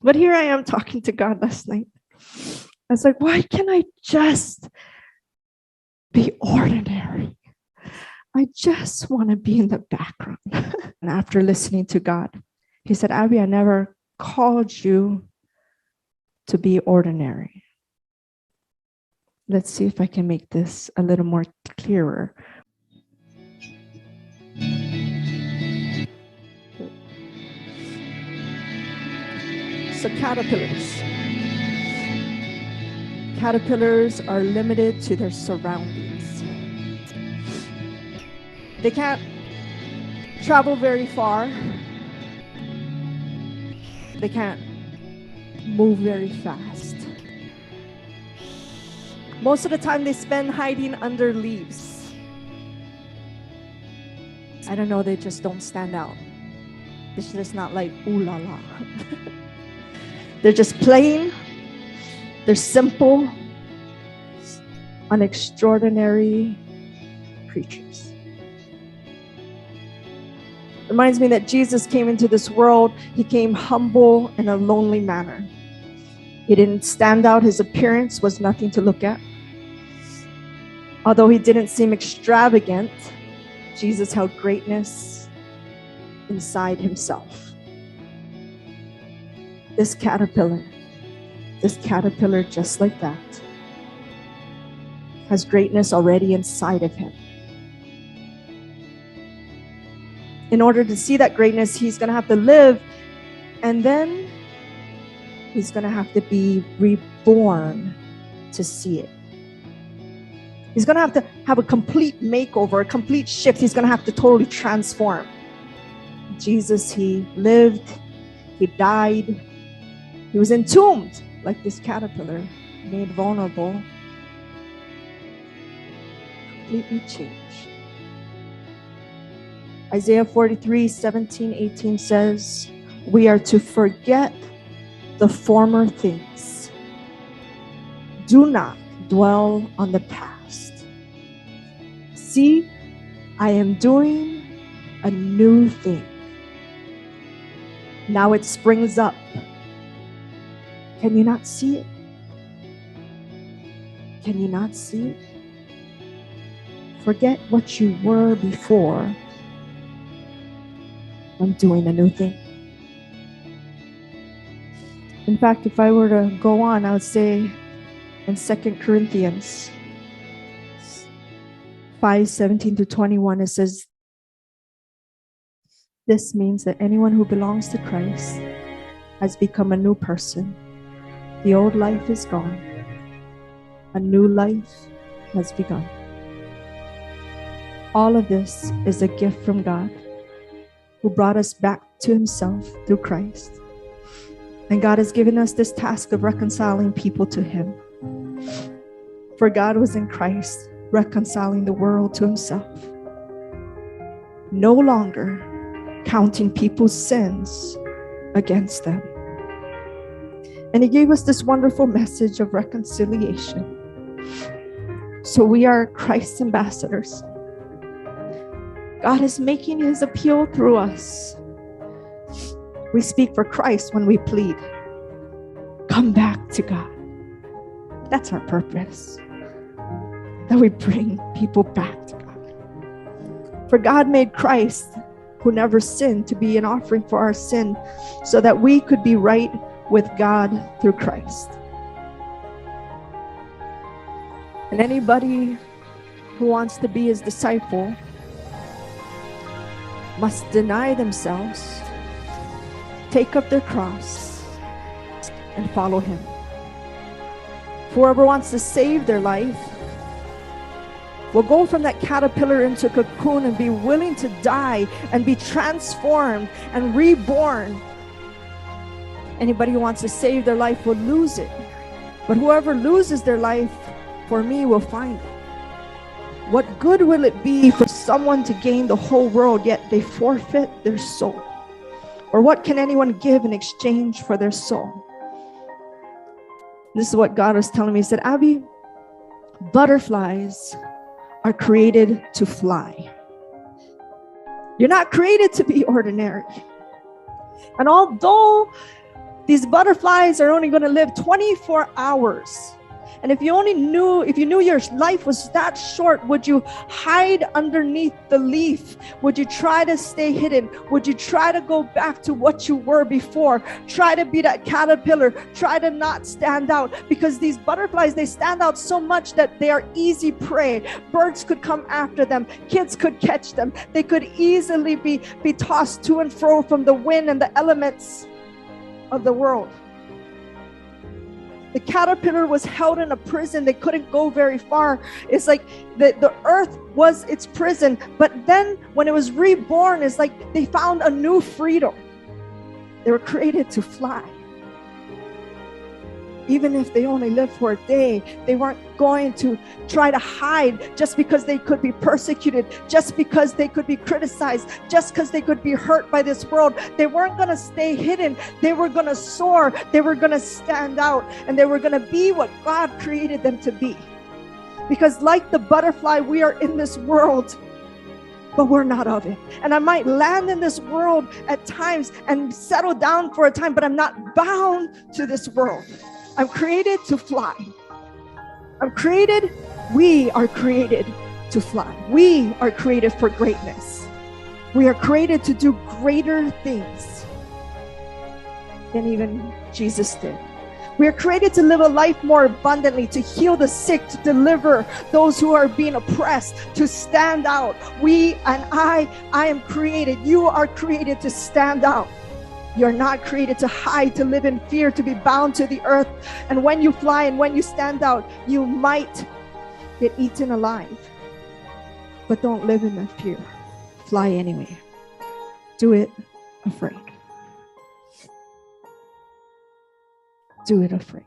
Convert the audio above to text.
But here I am talking to God last night. I was like, why can't I just be ordinary? I just want to be in the background. And after listening to God, he said, Abby, I never called you to be ordinary. Let's see if I can make this a little more clearer. So caterpillars are limited to their surroundings. They can't travel very far. They can't move very fast. Most of the time they spend hiding under leaves. I don't know, they just don't stand out. It's just not like, ooh la la. They're just plain, they're simple, unextraordinary creatures. Reminds me that Jesus came into this world, he came humble in a lonely manner. He didn't stand out, his appearance was nothing to look at. Although he didn't seem extravagant, Jesus held greatness inside himself. This caterpillar just like that, has greatness already inside of him. In order to see that greatness, he's going to have to live, and then he's going to have to be reborn to see it. He's going to have a complete makeover, a complete shift. He's going to have to totally transform. Jesus, he lived, he died, he was entombed like this caterpillar, made vulnerable, completely changed. Isaiah 43:17-18 says, we are to forget the former things. Do not dwell on the past. See, I am doing a new thing. Now it springs up. Can you not see it? Can you not see it? Forget what you were before. I'm doing a new thing. In fact, if I were to go on, I would say in 2 Corinthians 5:17-21, it says, this means that anyone who belongs to Christ has become a new person. The old life is gone. A new life has begun. All of this is a gift from God, who brought us back to himself through Christ. And God has given us this task of reconciling people to him. For God was in Christ, reconciling the world to himself, no longer counting people's sins against them. And he gave us this wonderful message of reconciliation. So we are Christ's ambassadors. God is making his appeal through us. We speak for Christ when we plead, come back to God. That's our purpose, that we bring people back to God. For God made Christ, who never sinned, to be an offering for our sin, so that we could be right with God through Christ. And anybody who wants to be his disciple must deny themselves, take up their cross, and follow him. Whoever wants to save their life will go from that caterpillar into a cocoon and be willing to die and be transformed and reborn. Anybody who wants to save their life will lose it. But whoever loses their life for me will find it. What good will it be for someone to gain the whole world, yet they forfeit their soul? Or what can anyone give in exchange for their soul? This is what God was telling me. He said, Abby, butterflies are created to fly. You're not created to be ordinary. And although These butterflies are only going to live 24 hours. And if you knew your life was that short, would you hide underneath the leaf? Would you try to stay hidden? Would you try to go back to what you were before? Try to be that caterpillar. Try to not stand out, because these butterflies, they stand out so much that they are easy prey. Birds could come after them. Kids could catch them. They could easily be tossed to and fro from the wind and the elements of the world. The caterpillar was held in a prison. They couldn't go very far. It's like the earth was its prison. But then when it was reborn, it's like they found a new freedom. They were created to fly. Even if they only lived for a day, they weren't going to try to hide just because they could be persecuted, just because they could be criticized, just because they could be hurt by this world. They weren't going to stay hidden. They were going to soar. They were going to stand out, and they were going to be what God created them to be. Because like the butterfly, we are in this world, but we're not of it. And I might land in this world at times and settle down for a time, but I'm not bound to this world. I'm created to fly. We are created to fly. We are created for greatness. We are created to do greater things than even Jesus did. We are created to live a life more abundantly, to heal the sick, to deliver those who are being oppressed, to stand out. I am created. You are created to stand out. You're not created to hide, to live in fear, to be bound to the earth. And when you fly and when you stand out, you might get eaten alive. But don't live in that fear. Fly anyway. Do it afraid. Do it afraid.